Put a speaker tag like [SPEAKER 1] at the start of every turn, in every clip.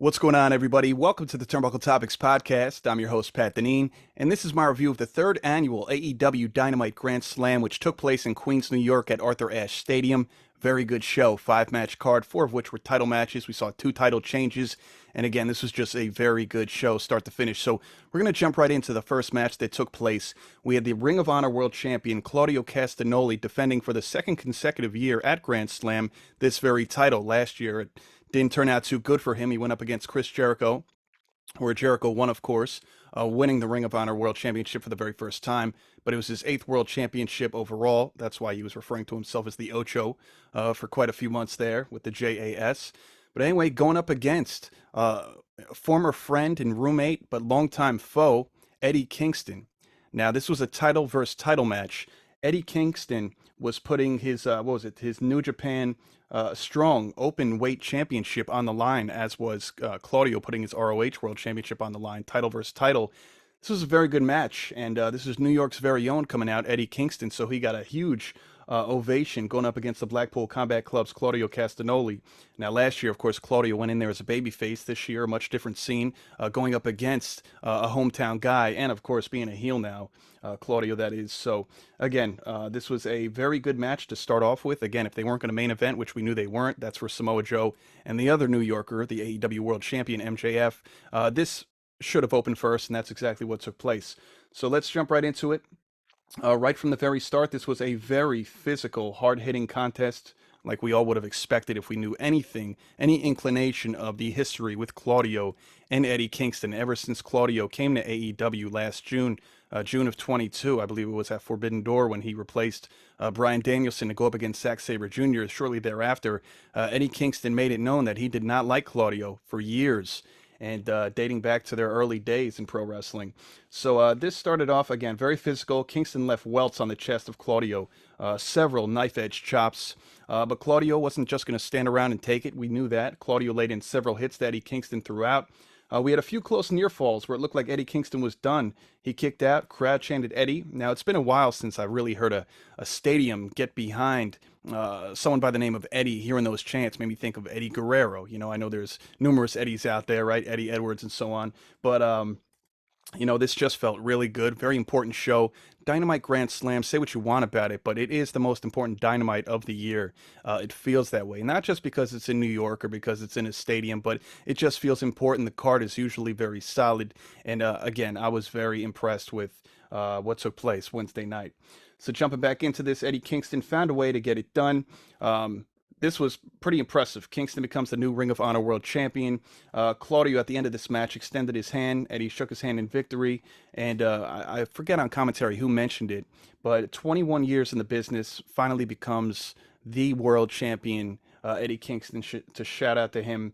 [SPEAKER 1] What's going on, everybody? Welcome to the Turnbuckle Topics podcast. I'm your host, Pat Dineen, and this is my review of the third annual AEW Dynamite Grand Slam, which took place in Queens, New York at Arthur Ashe Stadium. Very good show, 5-match card, 4 of which were title matches. We saw 2 title changes, and again, this was just a very good show, start to finish. So we're going to jump right into the first match that took place. We had the Ring of Honor World Champion Claudio Castagnoli defending for the second consecutive year at Grand Slam this very title. Last year, it didn't turn out too good for him. He went up against Chris Jericho, where Jericho won, of course, winning the Ring of Honor World Championship for the very first time. But it was his 8th World Championship overall. That's why he was referring to himself as the Ocho for quite a few months there with the JAS. But anyway, going up against a former friend and roommate, but longtime foe, Eddie Kingston. Now, this was a title versus title match. Eddie Kingston was putting his, his New Japan strong open weight championship on the line, as was Claudio putting his ROH World Championship on the line, title versus title. This was a very good match, and this is New York's very own coming out, Eddie Kingston, so he got a huge ovation going up against the Blackpool Combat Club's Claudio Castagnoli. Now, last year, of course, Claudio went in there as a babyface. This year, a much different scene, going up against a hometown guy, and of course, being a heel now, Claudio, that is. So, again, this was a very good match to start off with. Again, if they weren't going to main event, which we knew they weren't, that's for Samoa Joe and the other New Yorker, the AEW World Champion, MJF. This should have opened first, and that's exactly what took place. So let's jump right into it. Right from the very start, this was a very physical, hard-hitting contest, like we all would have expected if we knew anything, any inclination of the history with Claudio and Eddie Kingston. Ever since Claudio came to AEW last June, June of 22, I believe it was at Forbidden Door when he replaced Bryan Danielson to go up against Zack Sabre Jr. Shortly thereafter, Eddie Kingston made it known that he did not like Claudio for years, and dating back to their early days in pro wrestling. So this started off, again, very physical. Kingston left welts on the chest of Claudio, several knife-edge chops. But Claudio wasn't just going to stand around and take it. We knew that. Claudio laid in several hits to Eddie Kingston throughout. We had a few close near falls where it looked like Eddie Kingston was done. He kicked out, crowd chanted Eddie. Now, it's been a while since I really heard a stadium get behind someone by the name of Eddie. Hearing those chants made me think of Eddie Guerrero. You know, I know there's numerous Eddies out there, right? Eddie Edwards and so on. But you know, this just felt really good. Very important show. Dynamite Grand Slam, say what you want about it, but it is the most important Dynamite of the year. It feels that way. Not just because it's in New York or because it's in a stadium, but it just feels important. The card is usually very solid. And again, I was very impressed with what took place Wednesday night. So jumping back into this, Eddie Kingston found a way to get it done. This was pretty impressive. Kingston becomes the new Ring of Honor World Champion. Claudio, at the end of this match, extended his hand. Eddie shook his hand in victory. And I forget on commentary who mentioned it, but 21 years in the business, finally becomes the world champion. Eddie Kingston, to shout out to him.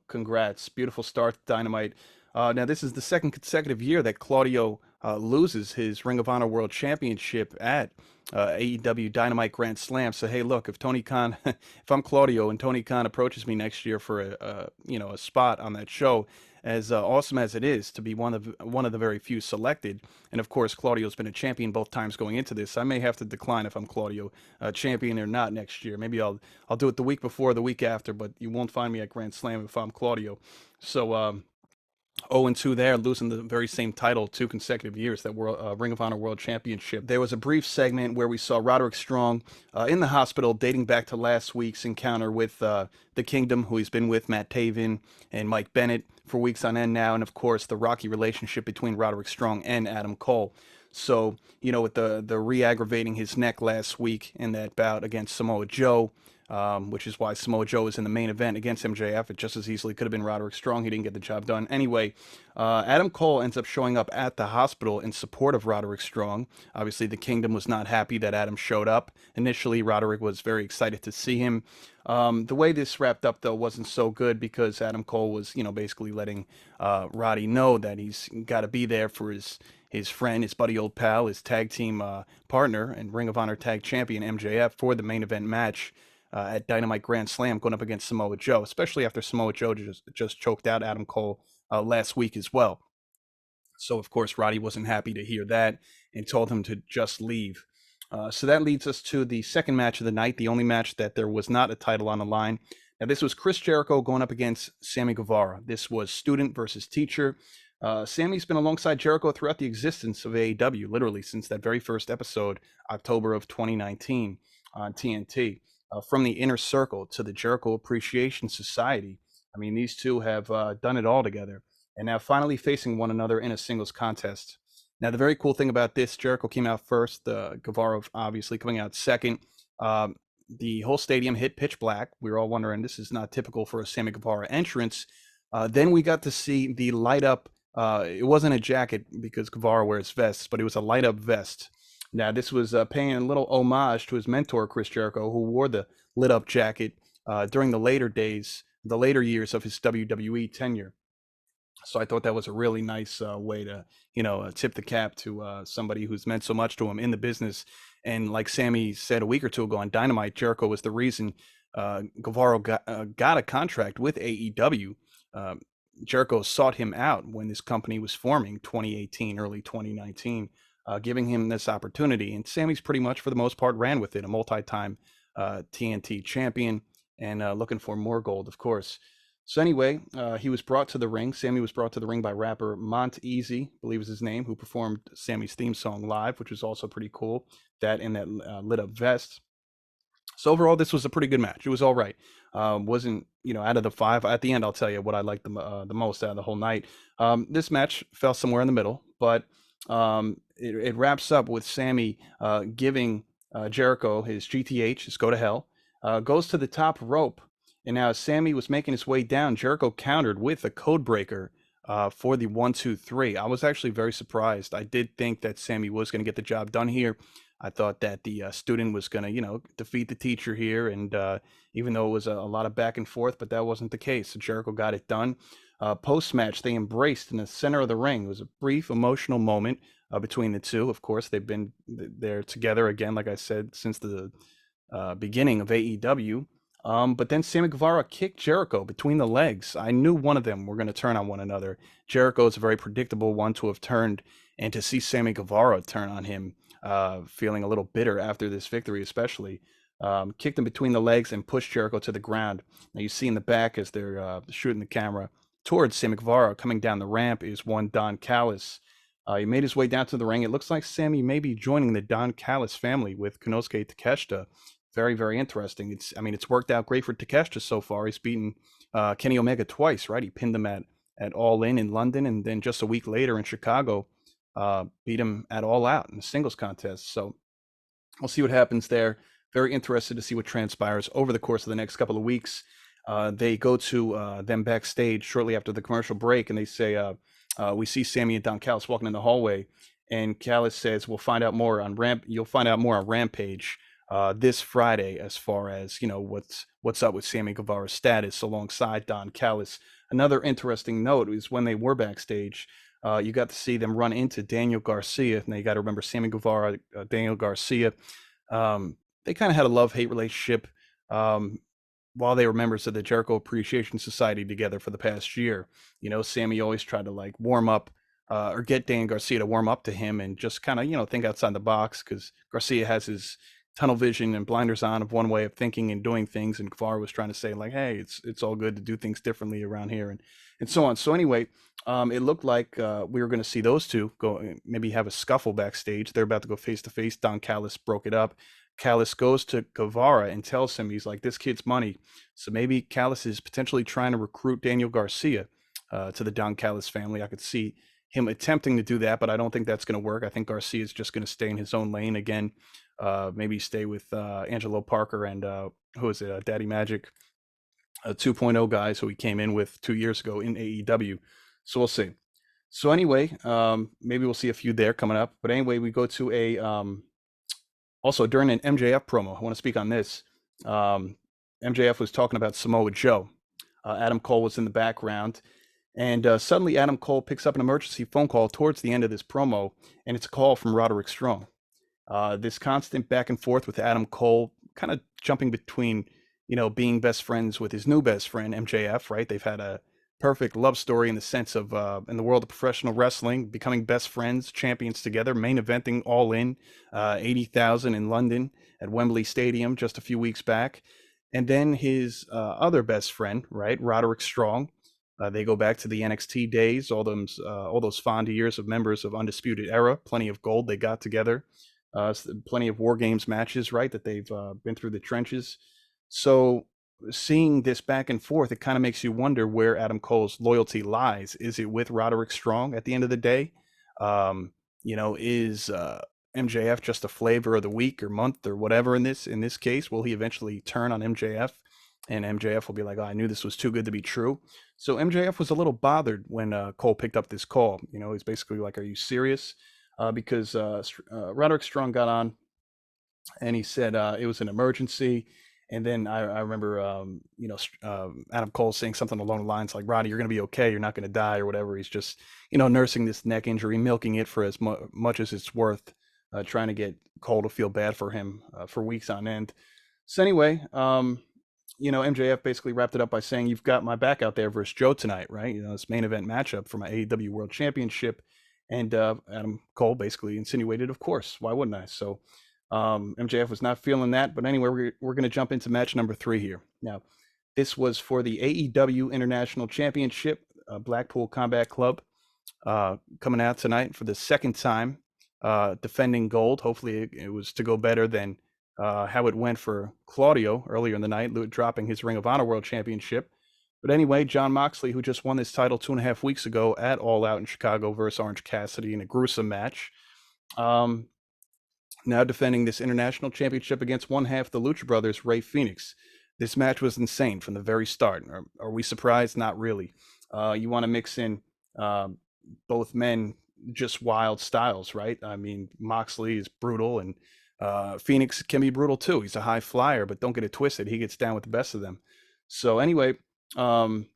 [SPEAKER 1] Congrats. Beautiful start to Dynamite. Now, this is the second consecutive year that Claudio loses his Ring of Honor World Championship at AEW Dynamite Grand Slam. So hey, look, if Tony Khan, if I'm Claudio and Tony Khan approaches me next year for a spot on that show, as awesome as it is to be one of the very few selected, and of course Claudio's been a champion both times going into this, I may have to decline if I'm Claudio, champion or not next year. Maybe I'll do it the week before, the week after, but you won't find me at Grand Slam if I'm Claudio. So 0-2 there, losing the very same title 2 consecutive years, that World Ring of Honor World Championship. There was a brief segment where we saw Roderick Strong in the hospital, dating back to last week's encounter with the Kingdom, who he's been with, Matt Taven and Mike Bennett, for weeks on end now, and of course the rocky relationship between Roderick Strong and Adam Cole. So, you know, with the re-aggravating his neck last week in that bout against Samoa Joe, which is why Samoa Joe is in the main event against MJF. It just as easily could have been Roderick Strong. He didn't get the job done. Anyway, Adam Cole ends up showing up at the hospital in support of Roderick Strong. Obviously, the Kingdom was not happy that Adam showed up. Initially, Roderick was very excited to see him. The way this wrapped up, though, wasn't so good because Adam Cole was, you know, basically letting Roddy know that he's got to be there for his friend, his buddy, old pal, his tag team partner and Ring of Honor tag champion MJF for the main event match at Dynamite Grand Slam, going up against Samoa Joe, especially after Samoa Joe just choked out Adam Cole last week as well. So, of course, Roddy wasn't happy to hear that and told him to just leave. So that leads us to the second match of the night, the only match that there was not a title on the line. Now, this was Chris Jericho going up against Sammy Guevara. This was student versus teacher. Sammy's been alongside Jericho throughout the existence of AEW, literally since that very first episode, October of 2019 on TNT. From the Inner Circle to the Jericho Appreciation Society. I mean, these two have done it all together, and now finally facing one another in a singles contest. Now, the very cool thing about this, Jericho came out first, Guevara obviously coming out second. The whole stadium hit pitch black. We were all wondering, this is not typical for a Sammy Guevara entrance. Then we got to see the light up. It wasn't a jacket because Guevara wears vests, but it was a light up vest. Now, this was paying a little homage to his mentor, Chris Jericho, who wore the lit up jacket during the later years of his WWE tenure. So I thought that was a really nice way to, tip the cap to somebody who's meant so much to him in the business. And like Sammy said a week or two ago on Dynamite, Jericho was the reason Guevara got a contract with AEW. Jericho sought him out when this company was forming 2018, early 2019, giving him this opportunity. And Sammy's pretty much, for the most part, ran with it, a multi-time TNT champion and looking for more gold, of course. So anyway, he was brought to the ring. Sammy was brought to the ring by rapper Monteezy, I believe is his name, who performed Sammy's theme song live, which was also pretty cool. That in that lit up vest. So overall, this was a pretty good match. It was all right. Wasn't, out of the five. At the end, I'll tell you what I liked the most out of the whole night. This match fell somewhere in the middle, but it wraps up with Sammy giving Jericho his GTH, his go to hell, goes to the top rope. And now as Sammy was making his way down, Jericho countered with a code breaker for the 1, 2, 3. I was actually very surprised. I did think that Sammy was going to get the job done here. I thought that the student was going to, defeat the teacher here. And even though it was a lot of back and forth, but that wasn't the case. So Jericho got it done. Post-match, they embraced in the center of the ring. It was a brief emotional moment between the two. Of course, they've been there together again, like I said, since the beginning of AEW. But then Sammy Guevara kicked Jericho between the legs. I knew one of them were going to turn on one another. Jericho is a very predictable one to have turned, and to see Sammy Guevara turn on him, feeling a little bitter after this victory, especially, kicked him between the legs and pushed Jericho to the ground. Now you see in the back as they're shooting the camera towards Sammy Guevara coming down the ramp is one Don Callis. He made his way down to the ring. It looks like Sammy may be joining the Don Callis family with Konosuke Takeshita. Very, very interesting. It's worked out great for Takeshita so far. He's beaten Kenny Omega twice, right? He pinned him at All In London, and then just a week later in Chicago, beat him at All Out in the singles contest. So we'll see what happens there. Very interested to see what transpires over the course of the next couple of weeks. They go to them backstage shortly after the commercial break, and they say, we see Sammy and Don Callis walking in the hallway, and Callis says, "We'll find out more on You'll find out more on Rampage this Friday, as far as what's up with Sammy Guevara's status alongside Don Callis." Another interesting note is when they were backstage, you got to see them run into Daniel Garcia. Now you got to remember Sammy Guevara, Daniel Garcia. They kind of had a love-hate relationship while they were members of the Jericho Appreciation Society together for the past year. Sammy always tried to warm up or get Dan Garcia to warm up to him and just kind of think outside the box, because Garcia has his tunnel vision and blinders on of one way of thinking and doing things, and Guevara was trying to say hey, it's all good to do things differently around here and so on. So anyway, it looked like we were going to see those two go maybe have a scuffle backstage. They're about to go face to face. Don Callis broke it up. Callis goes to Guevara and tells him, he's like, this kid's money. So maybe Callis is potentially trying to recruit Daniel Garcia to the Don Callis family. I could see him attempting to do that, but I don't think that's going to work. I think Garcia is just going to stay in his own lane again. Maybe stay with Angelo Parker and who is it? Daddy Magic 2.0 guys who he came in with 2 years ago in AEW. So we'll see. So anyway, maybe we'll see a few there coming up. But anyway, we go to a also during an MJF promo. I want to speak on this. MJF was talking about Samoa Joe. Adam Cole was in the background. And suddenly Adam Cole picks up an emergency phone call towards the end of this promo, and it's a call from Roderick Strong. This constant back and forth with Adam Cole, kind of jumping between, being best friends with his new best friend, MJF, right? They've had a perfect love story in the sense of, in the world of professional wrestling, becoming best friends, champions together, main eventing All In, 80,000 in London at Wembley Stadium just a few weeks back. And then his other best friend, right, Roderick Strong. They go back to the NXT days, all those fond years of members of Undisputed Era. Plenty of gold they got together, plenty of War Games matches, right, that they've been through the trenches. So seeing this back and forth, it kind of makes you wonder where Adam Cole's loyalty lies. Is it with Roderick Strong at the end of the day? Um, is MJF just a flavor of the week or month or whatever in this case? Will he eventually turn on MJF, and MJF will be like, "Oh, I knew this was too good to be true." So MJF was a little bothered when Cole picked up this call. He's basically like, "Are you serious?" Because Roderick Strong got on and he said it was an emergency. And then I remember, Adam Cole saying something along the lines like, "Roddy, you're going to be okay. You're not going to die," or whatever. He's just, nursing this neck injury, milking it for as much as it's worth, trying to get Cole to feel bad for him for weeks on end. So anyway, MJF basically wrapped it up by saying, "You've got my back out there versus Joe tonight, right? This main event matchup for my AEW World Championship." And Adam Cole basically insinuated, "Of course, why wouldn't I?" So MJF was not feeling that. But anyway, we're going to jump into match number 3 here. Now, this was for the AEW International Championship, Blackpool Combat Club, coming out tonight for the second time, defending gold. Hopefully it was to go better than how it went for Claudio earlier in the night, dropping his Ring of Honor World Championship. But anyway, Jon Moxley, who just won this title 2.5 weeks ago at All Out in Chicago versus Orange Cassidy in a gruesome match, now defending this international championship against one half the Lucha Brothers, Rey Fenix. This match was insane from the very start. Are we surprised? Not really. You want to mix in both men, just wild styles, right? I mean, Moxley is brutal, and Fenix can be brutal too. He's a high flyer, but don't get it twisted. He gets down with the best of them. So anyway, high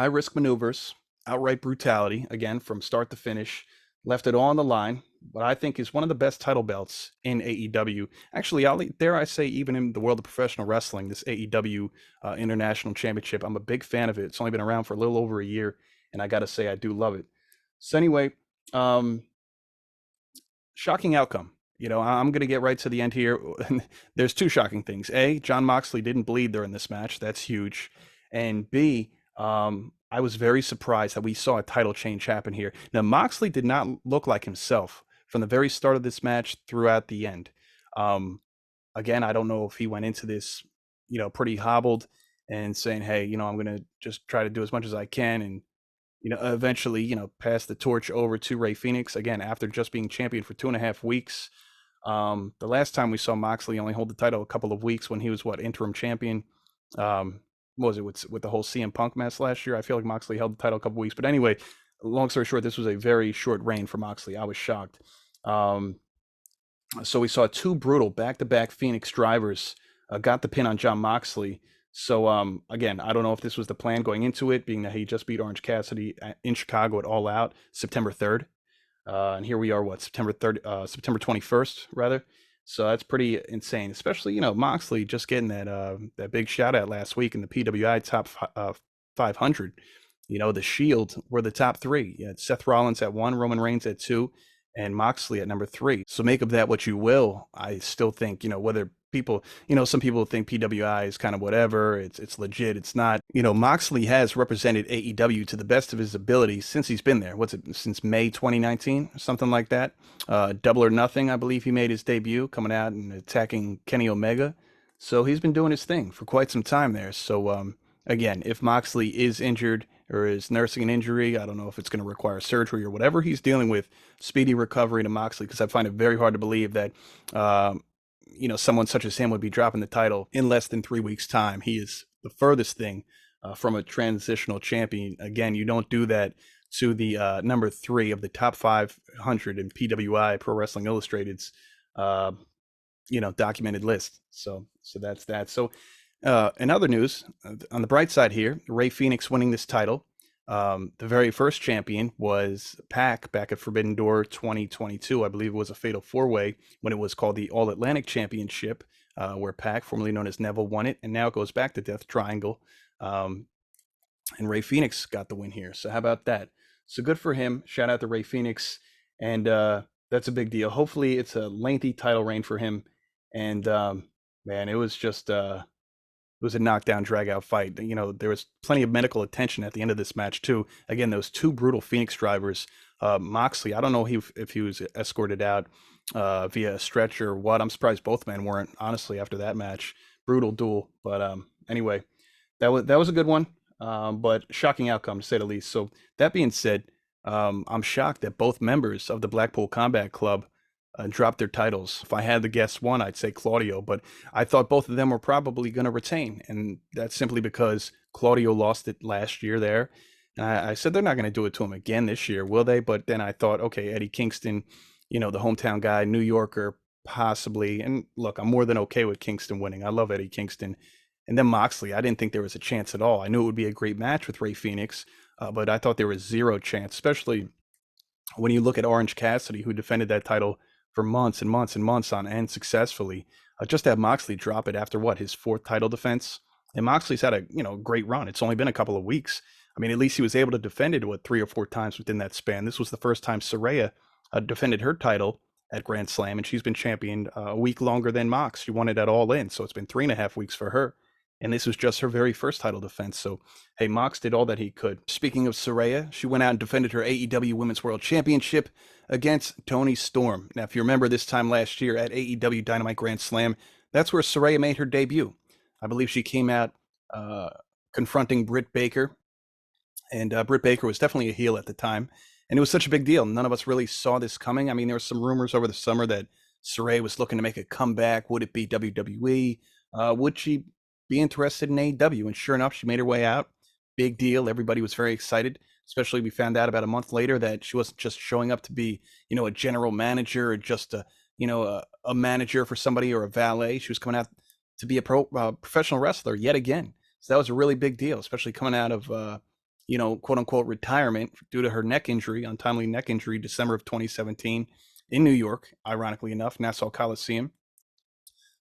[SPEAKER 1] risk maneuvers, outright brutality, again, from start to finish, left it all on the line. What I think is one of the best title belts in AEW. Actually, dare I say, even in the world of professional wrestling, this AEW International Championship, I'm a big fan of it. It's only been around for a little over a year, and I got to say, I do love it. So anyway, shocking outcome. I'm going to get right to the end here. There's 2 shocking things. A, Jon Moxley didn't bleed during this match. That's huge. And B, I was very surprised that we saw a title change happen here. Now, Moxley did not look like himself from the very start of this match throughout the end. Again, I don't know if he went into this, pretty hobbled and saying, "Hey, I'm going to just try to do as much as I can," and eventually, pass the torch over to Rey Fenix again after just being champion for 2.5 weeks. The last time we saw Moxley only hold the title a couple of weeks when he was interim champion. What was it with the whole CM Punk mess last year? I feel like Moxley held the title a couple weeks, but anyway, long story short, this was a very short reign for Moxley. I was shocked. So we saw 2 brutal back-to-back Phoenix drivers got the pin on Jon Moxley. So again, I don't know if this was the plan going into it, being that he just beat Orange Cassidy in Chicago at All Out September 3rd. And here we are, September 21st, rather. So that's pretty insane, especially, Moxley just getting that big shout out last week in the PWI top 500. The Shield were the top 3. You had Seth Rollins at 1, Roman Reigns at 2, and Moxley at number 3. So make of that what you will. I still think, whether people, some people think PWI is kind of whatever, it's legit, it's not. Moxley has represented AEW to the best of his ability since he's been there. Since May 2019, something like that. Double or Nothing, I believe he made his debut, coming out and attacking Kenny Omega. So he's been doing his thing for quite some time there. So again, if Moxley is injured or is nursing an injury, I don't know if it's going to require surgery or whatever he's dealing with, speedy recovery to Moxley, because I find it very hard to believe that someone such as him would be dropping the title in less than 3 weeks' time. He is the furthest thing from a transitional champion. Again, you don't do that to the number 3 of the top 500 in PWI, Pro Wrestling Illustrated's documented list. So that's that. So in other news, on the bright side here, Rey Fenix winning this title. The very first champion was PAC back at Forbidden Door 2022. I believe it was a fatal 4-way when it was called the All Atlantic Championship, where PAC, formerly known as Neville, won it, and now it goes back to Death Triangle. And Rey Fenix got the win here. So how about that? So good for him. Shout out to Rey Fenix. And that's a big deal. Hopefully it's a lengthy title reign for him. And man, it was just It was a knockdown, drag-out fight. You know, there was plenty of medical attention at the end of this match too. Again, those two brutal Phoenix drivers. Moxley, I don't know if he was escorted out via a stretcher or what. I'm surprised both men weren't. Honestly, after that match, brutal duel. But anyway, that was a good one. But shocking outcome to say the least. So that being said, I'm shocked that both members of the Blackpool Combat Club dropped their titles. If I had to guess one, I'd say Claudio, but I thought both of them were probably going to retain, and that's simply because Claudio lost it last year there. And I said they're not going to do it to him again this year, will they? But then I thought, okay, Eddie Kingston, you know, the hometown guy, New Yorker, possibly. And look, I'm more than okay with Kingston winning. I love Eddie Kingston. And then Moxley, I didn't think there was a chance at all. I knew it would be a great match with Rey Fenix, but I thought there was zero chance, especially when you look at Orange Cassidy, who defended that title for months and months and months on end successfully. Just to have Moxley drop it after what, his fourth title defense? And Moxley's had a great run. It's only been a couple of weeks. I mean, at least he was able to defend it what 3 or 4 times within that span. This was the first time Saraya defended her title at Grand Slam, and she's been championed a week longer than Mox. She won it at All In, so it's been 3.5 weeks for her. And this was just her very first title defense. So, hey, Mox did all that he could. Speaking of Saraya, she went out and defended her AEW Women's World Championship against Toni Storm. Now, if you remember this time last year at AEW Dynamite Grand Slam, that's where Saraya made her debut. I believe she came out confronting Britt Baker. And Britt Baker was definitely a heel at the time. And it was such a big deal. None of us really saw this coming. I mean, there were some rumors over the summer that Saraya was looking to make a comeback. Would it be WWE? Would she be interested in AEW? And sure enough, she made her way out. Big deal. Everybody was very excited. Especially we found out about a month later that she wasn't just showing up to be, a general manager or just a manager for somebody or a valet. She was coming out to be a professional wrestler yet again. So that was a really big deal, especially coming out of, quote unquote retirement due to her neck injury, untimely neck injury, December of 2017 in New York, ironically enough, Nassau Coliseum.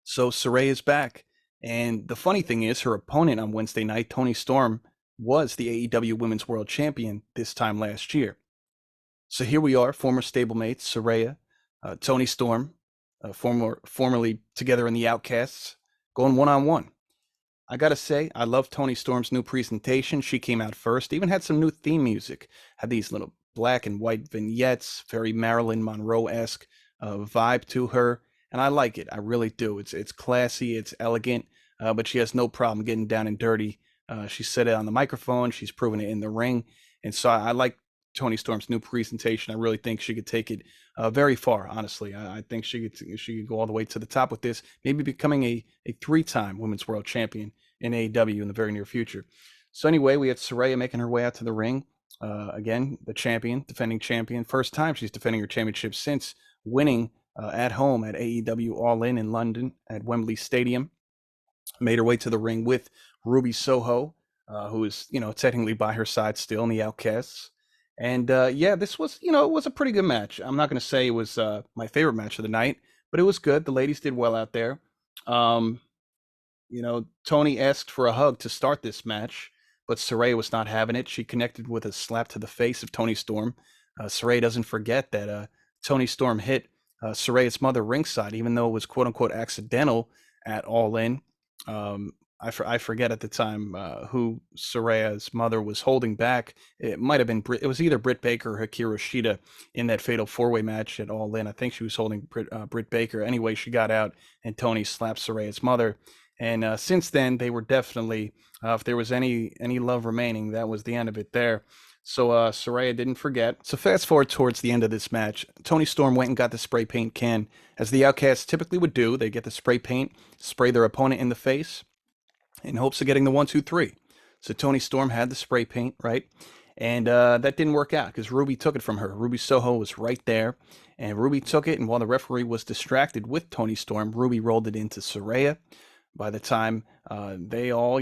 [SPEAKER 1] So Saraya is back. And the funny thing is, her opponent on Wednesday night, Toni Storm, was the AEW Women's World Champion this time last year. So here we are, former stablemates, Saraya, Toni Storm, formerly together in the Outcasts, going one-on-one. I gotta say, I love Toni Storm's new presentation. She came out first, even had some new theme music, had these little black and white vignettes, very Marilyn Monroe-esque vibe to her. And I like it. I really do. It's classy. It's elegant. But she has no problem getting down and dirty. She said it on the microphone. She's proven it in the ring. And so I like Toni Storm's new presentation. I really think she could take it very far, honestly. I think she could go all the way to the top with this, maybe becoming a 3-time Women's World Champion in AEW in the very near future. So anyway, we had Saraya making her way out to the ring. Again, the champion, defending champion. First time she's defending her championship since winning at home at AEW All In London at Wembley Stadium. Made her way to the ring with Ruby Soho, who is, technically by her side still in the Outcasts. And this was, it was a pretty good match. I'm not going to say it was my favorite match of the night, but it was good. The ladies did well out there. Toni asked for a hug to start this match, but Saraya was not having it. She connected with a slap to the face of Toni Storm. Saraya doesn't forget that Toni Storm hit Saraya's mother ringside, even though it was quote unquote accidental at All In. I forget at the time who Saraya's mother was holding back. It might have been it was either Britt Baker or Hikaru Shida in that fatal 4-way match at All In. I think she was holding Britt Baker. Anyway, she got out and Toni slapped Saraya's mother. And since then, they were definitely, if there was any love remaining, that was the end of it there. So Saraya didn't forget. So fast forward towards the end of this match, Toni Storm went and got the spray paint can, as the Outcasts typically would do. They get the spray paint, spray their opponent in the face, in hopes of getting the 1, 2, 3. So Toni Storm had the spray paint, right? And that didn't work out because Ruby took it from her. Ruby Soho was right there, and Ruby took it. And while the referee was distracted with Toni Storm, Ruby rolled it into Saraya. By the time they all,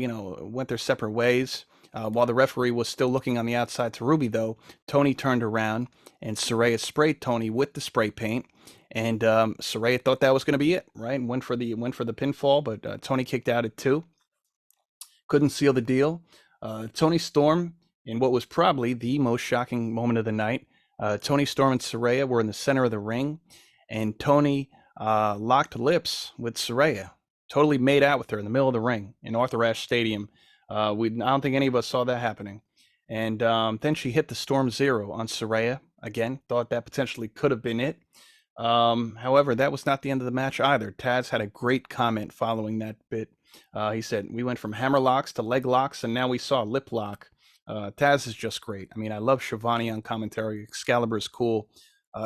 [SPEAKER 1] went their separate ways, while the referee was still looking on the outside to Ruby, though, Toni turned around and Saraya sprayed Toni with the spray paint. And Saraya thought that was going to be it, right? And went for the pinfall, but Toni kicked out at 2. Couldn't seal the deal. Toni Storm, in what was probably the most shocking moment of the night, Toni Storm and Saraya were in the center of the ring, and Toni locked lips with Saraya. totally made out with her in the middle of the ring in Arthur Ashe Stadium. I don't think any of us saw that happening. And then she hit the Storm Zero on Saraya. Again, thought that potentially could have been it. However, that was not the end of the match either. Taz had a great comment following that bit. He said, "We went from hammer locks to leg locks, and now we saw lip lock." Taz is just great. I mean, I love Shivani on commentary. Excalibur is cool.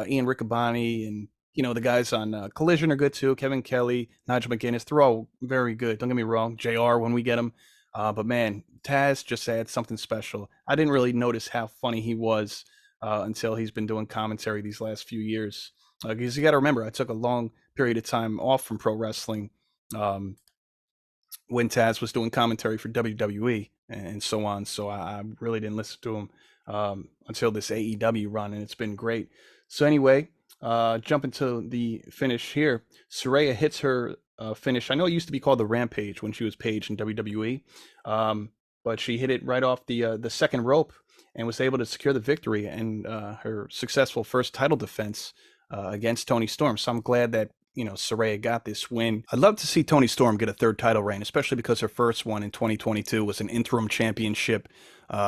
[SPEAKER 1] Ian Riccaboni and the guys on Collision are good too. Kevin Kelly, Nigel McGuinness, they're all very good. Don't get me wrong. JR when we get him. But man, Taz just had something special. I didn't really notice how funny he was until he's been doing commentary these last few years. Because you got to remember, I took a long period of time off from pro wrestling when Taz was doing commentary for WWE and so on. So I really didn't listen to him until this AEW run, and it's been great. So anyway, jumping to the finish here, Saraya hits her finish. I know it used to be called the Rampage when she was Paige in WWE, but she hit it right off the second rope and was able to secure the victory and her successful first title defense against Toni Storm. So I'm glad that Saraya got this win. I'd love to see Toni Storm get a third title reign, especially because her first one in 2022 was an interim championship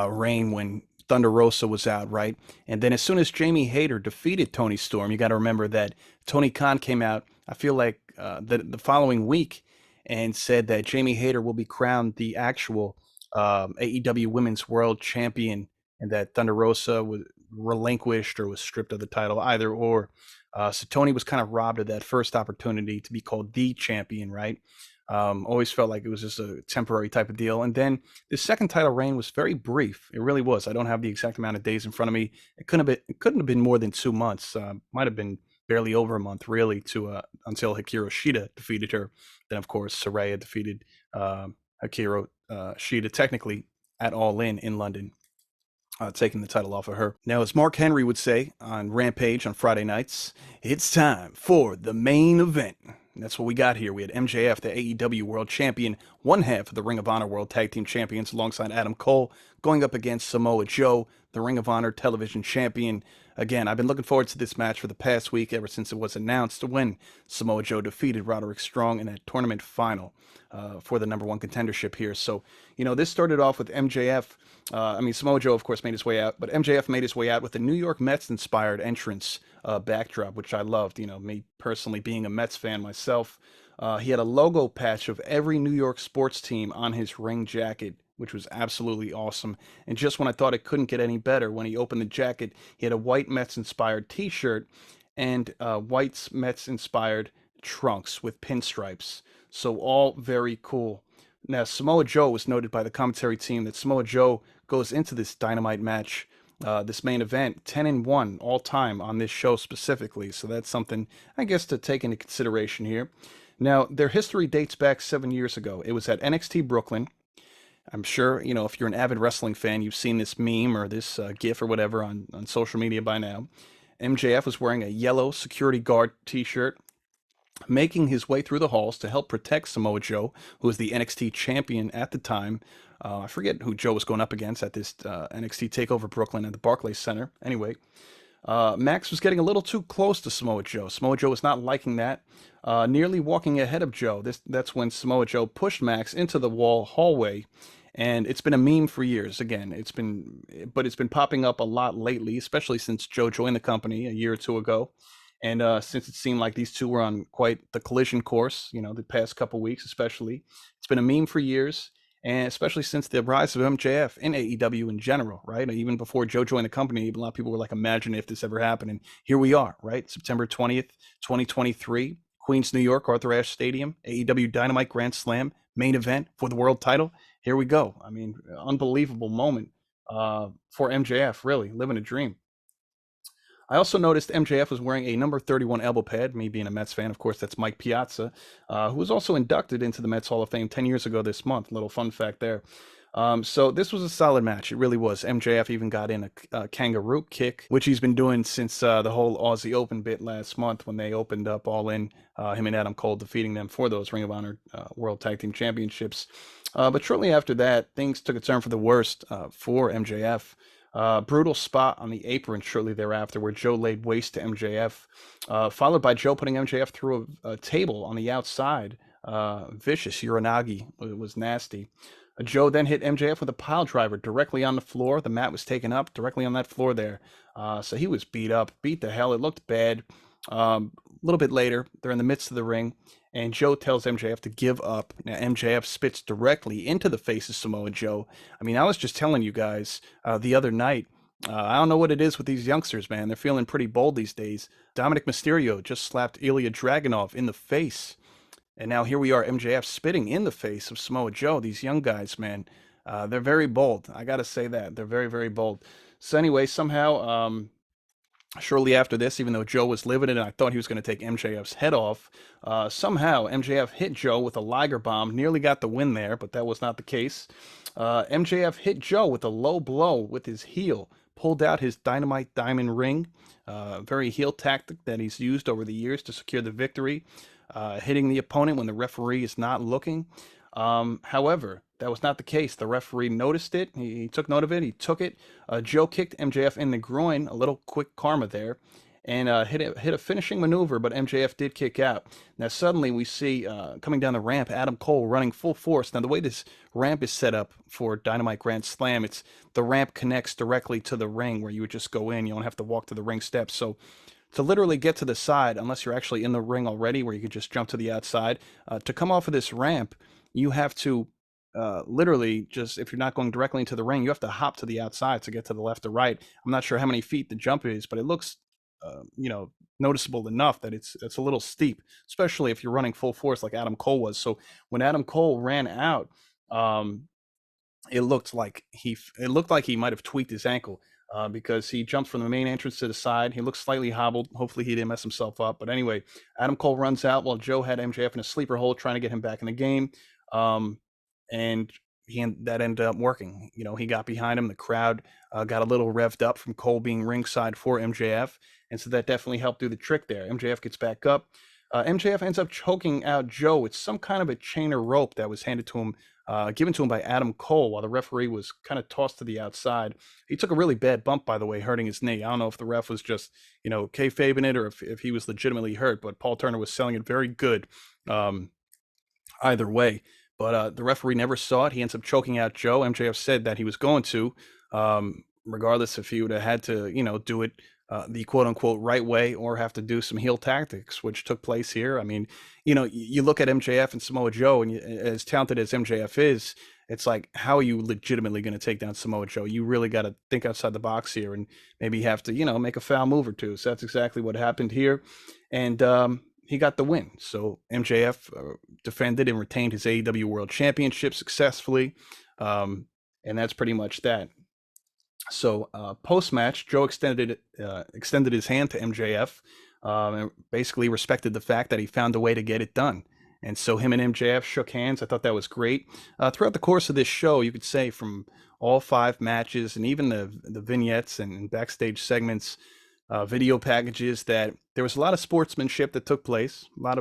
[SPEAKER 1] reign when Thunder Rosa was out, right? And then as soon as Jamie Hayter defeated Toni Storm, you got to remember that Tony Khan came out, I feel like the following week, and said that Jamie Hayter will be crowned the actual AEW Women's World Champion, and that Thunder Rosa was relinquished or was stripped of the title, either or. So Toni was kind of robbed of that first opportunity to be called the champion, right? Always felt like it was just a temporary type of deal. And then the second title reign was very brief. It really was. I don't have the exact amount of days in front of me. It couldn't have been more than 2 months. Might have been barely over a month, really, to until Hikaru Shida defeated her. Then, of course, Saraya defeated Hikaru Shida, technically at All In London. Taking the title off of her. Now, as Mark Henry would say on Rampage on Friday nights, it's time for the main event. And that's what we got here. We had MJF, the AEW World Champion, one half of the Ring of Honor World Tag Team Champions, alongside Adam Cole, going up against Samoa Joe, the Ring of Honor Television Champion. Again, I've been looking forward to this match for the past week, ever since it was announced when Samoa Joe defeated Roderick Strong in that tournament final for the #1 contendership here. So, this started off with MJF. Samoa Joe, of course, made his way out, but MJF made his way out with the New York Mets-inspired entrance backdrop, which I loved. Me personally being a Mets fan myself. He had a logo patch of every New York sports team on his ring jacket, which was absolutely awesome. And just when I thought it couldn't get any better, when he opened the jacket, he had a white Mets-inspired T-shirt and white Mets-inspired trunks with pinstripes. So all very cool. Now, Samoa Joe was noted by the commentary team that Samoa Joe goes into this Dynamite match, this main event, 10-1 all time on this show specifically. So that's something, I guess, to take into consideration here. Now, their history dates back 7 years ago. It was at NXT Brooklyn. I'm sure, if you're an avid wrestling fan, you've seen this meme or this GIF or whatever on social media by now. MJF was wearing a yellow security guard T-shirt, making his way through the halls to help protect Samoa Joe, who was the NXT champion at the time. I forget who Joe was going up against at this NXT TakeOver Brooklyn at the Barclays Center. Anyway, Max was getting a little too close to Samoa Joe. Samoa Joe was not liking that, nearly walking ahead of Joe. That's when Samoa Joe pushed Max into the wall hallway, and it's been a meme for years. Again, it's been popping up a lot lately, especially since Joe joined the company a year or two ago. And since it seemed like these two were on quite the collision course, the past couple weeks especially, it's been a meme for years, and especially since the rise of MJF in AEW in general, right? Even before Joe joined the company, a lot of people were like, imagine if this ever happened. And here we are, right? September 20th, 2023, Queens, New York, Arthur Ashe Stadium, AEW Dynamite Grand Slam, main event for the world title. Here we go. Unbelievable moment for MJF, really, living a dream. I also noticed MJF was wearing a number 31 elbow pad. Me being a Mets fan, of course, that's Mike Piazza, who was also inducted into the Mets Hall of Fame 10 years ago this month. Little fun fact there. So this was a solid match. It really was. MJF even got in a kangaroo kick, which he's been doing since the whole Aussie Open bit last month when they opened up All In, him and Adam Cole defeating them for those Ring of Honor World Tag Team Championships. But shortly after that, things took a turn for the worst for MJF. Brutal spot on the apron shortly thereafter where Joe laid waste to MJF, followed by Joe putting MJF through a table on the outside Vicious. Uranagi was nasty. Joe then hit MJF with a pile driver directly on the floor. The mat was taken up directly on that floor there. So he was beat up, beat to hell. It looked bad. A little bit later, they're in the midst of the ring, and Joe tells MJF to give up. Now, MJF spits directly into the face of Samoa Joe. I mean, I was just telling you guys the other night, I don't know what it is with these youngsters, man. They're feeling pretty bold these days. Dominic Mysterio just slapped Ilya Dragunov in the face. And now here we are, MJF spitting in the face of Samoa Joe. These young guys, man, they're very bold. I got to say that. They're very, very bold. So anyway, somehow, shortly after this, even though Joe was livid and I thought he was going to take MJF's head off, somehow MJF hit Joe with a Liger bomb, nearly got the win there, but that was not the case. MJF hit Joe with a low blow with his heel, pulled out his Dynamite Diamond ring, very heel tactic that he's used over the years to secure the victory, hitting the opponent when the referee is not looking. However, that was not the case. The referee noticed it. He took note of it. He took it. Joe kicked MJF in the groin, a little quick karma there, and hit a finishing maneuver, but MJF did kick out. Now, suddenly we see coming down the ramp, Adam Cole running full force. Now, the way this ramp is set up for Dynamite Grand Slam, it's the ramp connects directly to the ring where you would just go in. You don't have to walk to the ring steps. So to literally get to the side, unless you're actually in the ring already where you could just jump to the outside, to come off of this ramp, you have to literally just, if you're not going directly into the ring, you have to hop to the outside to get to the left or right. I'm not sure how many feet the jump is, but it looks, noticeable enough that it's a little steep, especially if you're running full force like Adam Cole was. So when Adam Cole ran out, it looked like he might have tweaked his ankle. Because he jumped from the main entrance to the side. He looked slightly hobbled. Hopefully he didn't mess himself up. But anyway, Adam Cole runs out while Joe had MJF in a sleeper hold trying to get him back in the game. And that ended up working. He got behind him. The crowd got a little revved up from Cole being ringside for MJF. And so that definitely helped do the trick there. MJF gets back up. MJF ends up choking out Joe with some kind of a chain or rope that was handed to him, given to him by Adam Cole while the referee was kind of tossed to the outside. He took a really bad bump, by the way, hurting his knee. I don't know if the ref was just, kayfabing it or if he was legitimately hurt, but Paul Turner was selling it very good either way. But the referee never saw it. He ends up choking out Joe. MJF said that he was going to, regardless if he would have had to, do it the quote unquote right way or have to do some heel tactics, which took place here. I mean, you look at MJF and Samoa Joe, and as talented as MJF is, it's like, how are you legitimately going to take down Samoa Joe? You really got to think outside the box here and maybe have to, make a foul move or two. So that's exactly what happened here. And he got the win. So MJF defended and retained his AEW World Championship successfully. And that's pretty much that. So post-match, Joe extended his hand to MJF and basically respected the fact that he found a way to get it done. And so him and MJF shook hands. I thought that was great. Throughout the course of this show, you could say from all 5 matches and even the vignettes and backstage segments, video packages, that there was a lot of sportsmanship that took place, a lot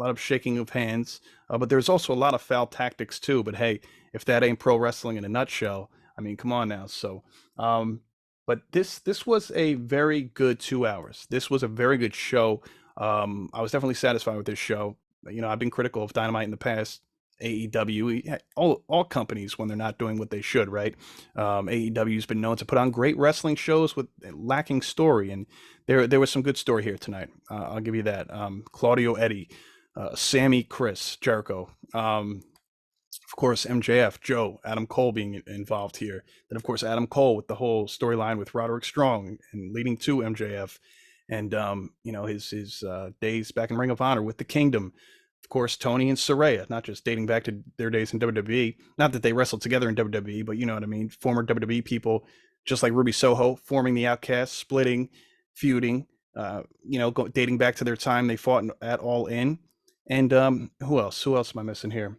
[SPEAKER 1] of shaking of hands, but there was also a lot of foul tactics too. But hey, if that ain't pro wrestling in a nutshell, I mean, come on now. So, but this was a very good 2 hours. This was a very good show. I was definitely satisfied with this show. I've been critical of Dynamite in the past. AEW, all companies when they're not doing what they should, right? AEW's been known to put on great wrestling shows with lacking story, and there was some good story here tonight. I'll give you that. Claudio, Eddie, Sammy, Chris, Jericho. Of course, MJF, Joe, Adam Cole being involved here. Then, of course, Adam Cole with the whole storyline with Roderick Strong and leading to MJF, and his days back in Ring of Honor with the Kingdom. Of course, Toni and Saraya, not just dating back to their days in WWE. Not that they wrestled together in WWE, but you know what I mean. Former WWE people, just like Ruby Soho, forming the Outcasts, splitting, feuding. Dating back to their time they fought at All In. And who else? Who else am I missing here?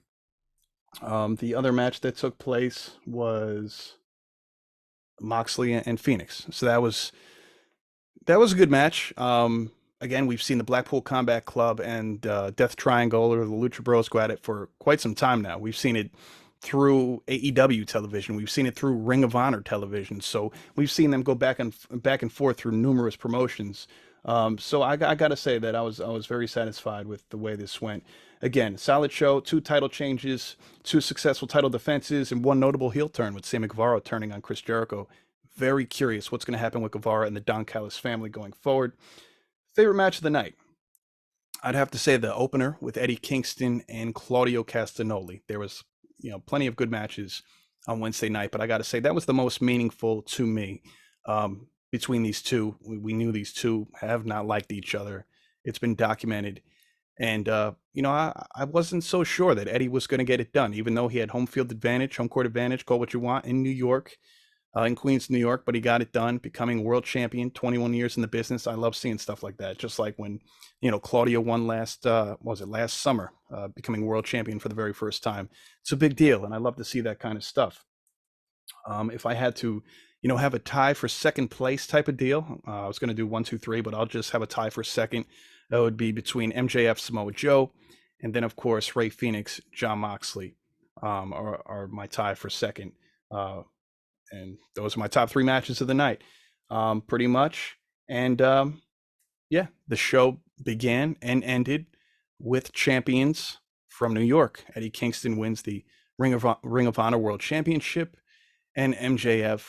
[SPEAKER 1] The other match that took place was Moxley and Fenix. So that was a good match. Again, we've seen the Blackpool Combat Club and Death Triangle, or the Lucha Bros, go at it for quite some time now. We've seen it through AEW television. We've seen it through Ring of Honor television. So we've seen them go back and forth through numerous promotions. So I got to say that I was very satisfied with the way this went. Again, solid show, two title changes, two successful title defenses, and one notable heel turn with Sammy Guevara turning on Chris Jericho. Very curious what's going to happen with Guevara and the Don Callis family going forward. Favorite match of the night? I'd have to say the opener with Eddie Kingston and Claudio Castagnoli. There was, plenty of good matches on Wednesday night, but I got to say that was the most meaningful to me. Between these two, we knew these two have not liked each other. It's been documented, and I wasn't so sure that Eddie was going to get it done, even though he had home field advantage, home court advantage, call what you want, in New York, in Queens, New York, but he got it done, becoming world champion, 21 years in the business. I love seeing stuff like that. Just like when, Claudio won last summer, becoming world champion for the very first time. It's a big deal, and I love to see that kind of stuff. If I had to, have a tie for second place type of deal, I was going to do 1, 2, 3, but I'll just have a tie for second. That would be between MJF, Samoa Joe, and then of course Rey Fenix, Jon Moxley, are my tie for second. And those are my top 3 matches of the night, pretty much. And yeah, the show began and ended with champions from New York. Eddie Kingston wins the Ring of Honor World Championship, and MJF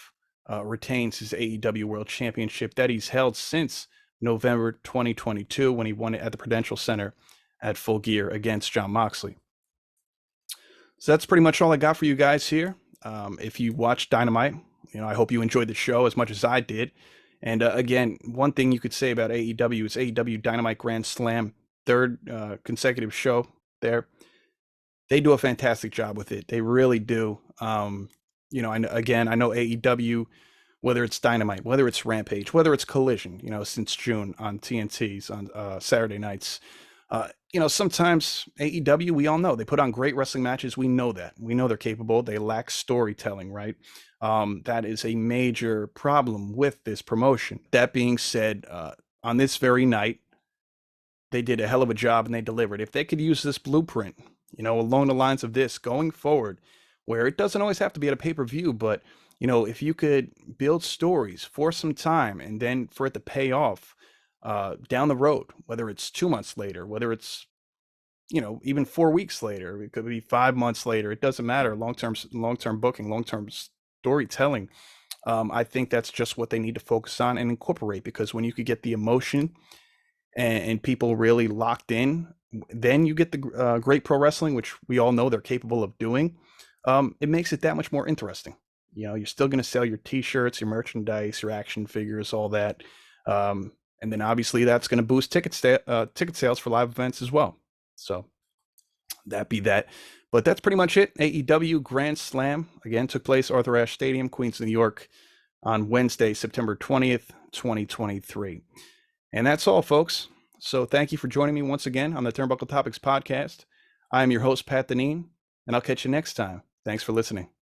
[SPEAKER 1] retains his AEW World Championship that he's held since November 2022 when he won it at the Prudential Center at Full Gear against Jon Moxley. So that's pretty much all I got for you guys here. If you watched Dynamite, I hope you enjoyed the show as much as I did. And again, one thing you could say about AEW is AEW Dynamite Grand Slam, third consecutive show there. They do a fantastic job with it. They really do. I know AEW, whether it's Dynamite, whether it's Rampage, whether it's Collision, since June on TNT's on Saturday nights. Sometimes AEW, we all know they put on great wrestling matches. We know that. We know they're capable. They lack storytelling, right? That is a major problem with this promotion. That being said, on this very night, they did a hell of a job and they delivered. If they could use this blueprint, along the lines of this going forward, where it doesn't always have to be at a pay-per-view, but, if you could build stories for some time and then for it to pay off down the road, whether it's 2 months later, whether it's, even 4 weeks later, it could be 5 months later. It doesn't matter. Long-term booking, long-term storytelling. I think that's just what they need to focus on and incorporate, because when you could get the emotion and people really locked in, then you get the great pro wrestling, which we all know they're capable of doing. It makes it that much more interesting. You're still going to sell your t-shirts, your merchandise, your action figures, all that. And then obviously that's going to boost ticket sales for live events as well. So that be that. But that's pretty much it. AEW Grand Slam, again, took place Arthur Ashe Stadium, Queens, New York, on Wednesday, September 20th, 2023. And that's all, folks. So thank you for joining me once again on the Turnbuckle Topics podcast. I am your host, Pat Dineen, and I'll catch you next time. Thanks for listening.